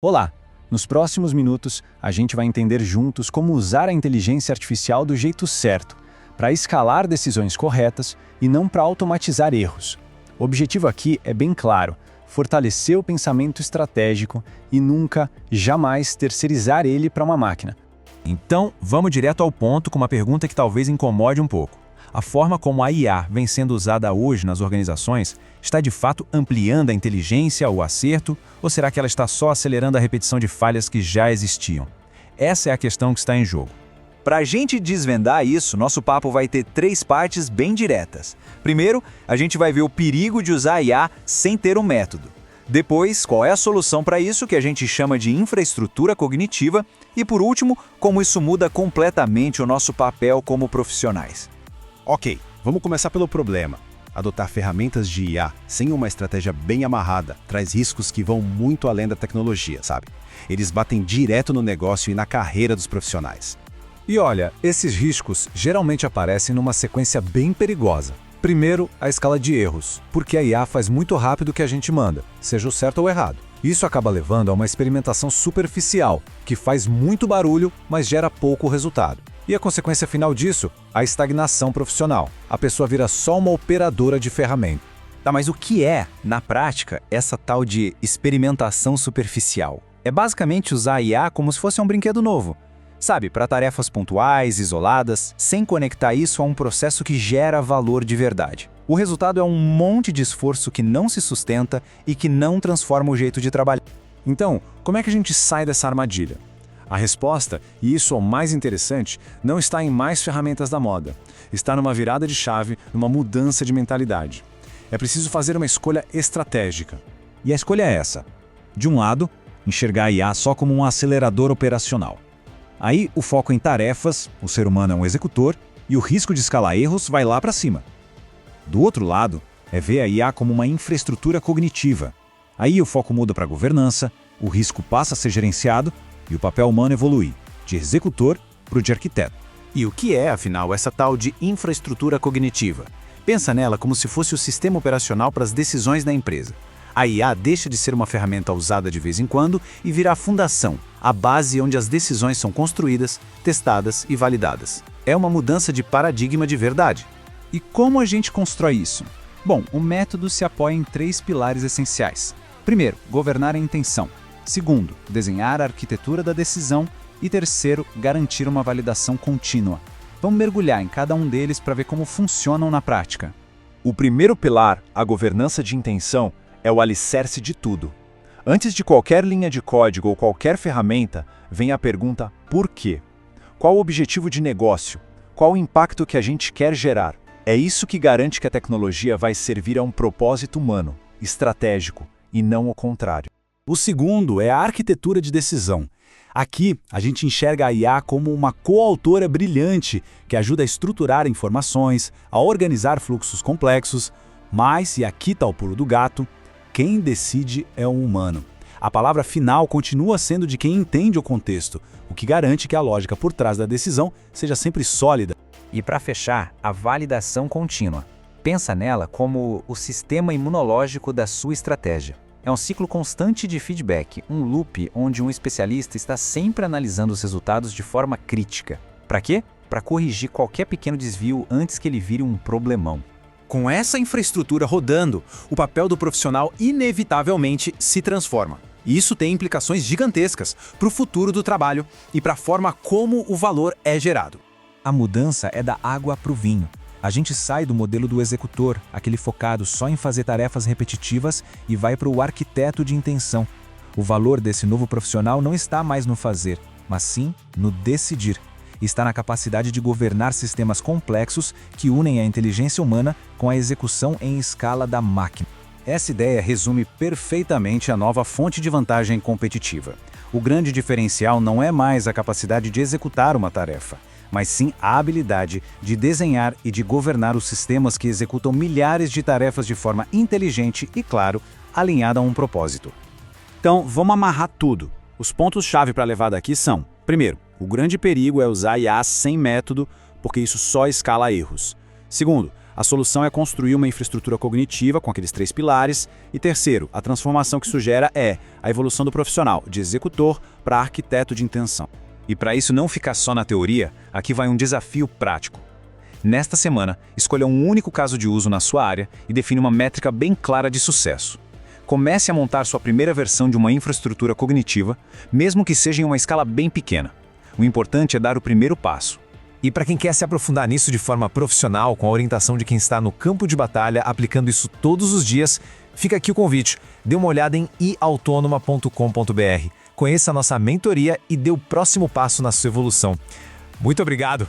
Olá! Nos próximos minutos, a gente vai entender juntos como usar a inteligência artificial do jeito certo, para escalar decisões corretas e não para automatizar erros. O objetivo aqui é bem claro: fortalecer o pensamento estratégico e nunca, jamais terceirizar ele para uma máquina. Então, vamos direto ao ponto com uma pergunta que talvez incomode um pouco. A forma como a IA vem sendo usada hoje nas organizações está de fato ampliando a inteligência, o acerto, ou será que ela está só acelerando a repetição de falhas que já existiam? Essa é a questão que está em jogo. Para a gente desvendar isso, nosso papo vai ter 3 partes bem diretas. Primeiro, a gente vai ver o perigo de usar a IA sem ter um método. Depois, qual é a solução para isso, que a gente chama de infraestrutura cognitiva. E por último, como isso muda completamente o nosso papel como profissionais. Ok, vamos começar pelo problema. Adotar ferramentas de IA sem uma estratégia bem amarrada traz riscos que vão muito além da tecnologia, sabe? Eles batem direto no negócio e na carreira dos profissionais. E olha, esses riscos geralmente aparecem numa sequência bem perigosa. Primeiro, a escala de erros, porque a IA faz muito rápido o que a gente manda, seja o certo ou errado. Isso acaba levando a uma experimentação superficial, que faz muito barulho, mas gera pouco resultado. E a consequência final disso? A estagnação profissional. A pessoa vira só uma operadora de ferramenta. Tá, mas o que é, na prática, essa tal de experimentação superficial? É basicamente usar a IA como se fosse um brinquedo novo. Sabe, para tarefas pontuais, isoladas, sem conectar isso a um processo que gera valor de verdade. O resultado é um monte de esforço que não se sustenta e que não transforma o jeito de trabalhar. Então, como é que a gente sai dessa armadilha? A resposta, e isso é o mais interessante, não está em mais ferramentas da moda. Está numa virada de chave, numa mudança de mentalidade. É preciso fazer uma escolha estratégica. E a escolha é essa. De um lado, enxergar a IA só como um acelerador operacional. Aí o foco em tarefas, o ser humano é um executor, e o risco de escalar erros vai lá para cima. Do outro lado, é ver a IA como uma infraestrutura cognitiva. Aí o foco muda para a governança, o risco passa a ser gerenciado, e o papel humano evolui, de executor para o de arquiteto. E o que é, afinal, essa tal de infraestrutura cognitiva? Pensa nela como se fosse o sistema operacional para as decisões da empresa. A IA deixa de ser uma ferramenta usada de vez em quando e vira a fundação, a base onde as decisões são construídas, testadas e validadas. É uma mudança de paradigma de verdade. E como a gente constrói isso? Bom, o método se apoia em 3 pilares essenciais. Primeiro, governar a intenção. Segundo, desenhar a arquitetura da decisão. E terceiro, garantir uma validação contínua. Vamos mergulhar em cada um deles para ver como funcionam na prática. O primeiro pilar, a governança de intenção, é o alicerce de tudo. Antes de qualquer linha de código ou qualquer ferramenta, vem a pergunta por quê? Qual o objetivo de negócio? Qual o impacto que a gente quer gerar? É isso que garante que a tecnologia vai servir a um propósito humano, estratégico, e não o contrário. O segundo é a arquitetura de decisão. Aqui, a gente enxerga a IA como uma coautora brilhante que ajuda a estruturar informações, a organizar fluxos complexos, mas, e aqui está o pulo do gato, quem decide é o humano. A palavra final continua sendo de quem entende o contexto, o que garante que a lógica por trás da decisão seja sempre sólida. E para fechar, a validação contínua. Pensa nela como o sistema imunológico da sua estratégia. É um ciclo constante de feedback, um loop onde um especialista está sempre analisando os resultados de forma crítica. Para quê? Para corrigir qualquer pequeno desvio antes que ele vire um problemão. Com essa infraestrutura rodando, o papel do profissional inevitavelmente se transforma. E isso tem implicações gigantescas para o futuro do trabalho e para a forma como o valor é gerado. A mudança é da água para o vinho. A gente sai do modelo do executor, aquele focado só em fazer tarefas repetitivas, e vai para o arquiteto de intenção. O valor desse novo profissional não está mais no fazer, mas sim no decidir. Está na capacidade de governar sistemas complexos que unem a inteligência humana com a execução em escala da máquina. Essa ideia resume perfeitamente a nova fonte de vantagem competitiva. O grande diferencial não é mais a capacidade de executar uma tarefa, mas sim a habilidade de desenhar e de governar os sistemas que executam milhares de tarefas de forma inteligente e, claro, alinhada a um propósito. Então, vamos amarrar tudo. Os pontos-chave para levar daqui são: primeiro, o grande perigo é usar IA sem método, porque isso só escala erros. Segundo, A solução é construir uma infraestrutura cognitiva com aqueles 3 pilares. E terceiro, a transformação que sugere é a evolução do profissional, de executor para arquiteto de intenção. E para isso não ficar só na teoria, aqui vai um desafio prático. Nesta semana, escolha um único caso de uso na sua área e define uma métrica bem clara de sucesso. Comece a montar sua primeira versão de uma infraestrutura cognitiva, mesmo que seja em uma escala bem pequena. O importante é dar o primeiro passo. E para quem quer se aprofundar nisso de forma profissional, com a orientação de quem está no campo de batalha, aplicando isso todos os dias, fica aqui o convite. Dê uma olhada em iautônoma.com.br. Conheça a nossa mentoria e dê o próximo passo na sua evolução. Muito obrigado!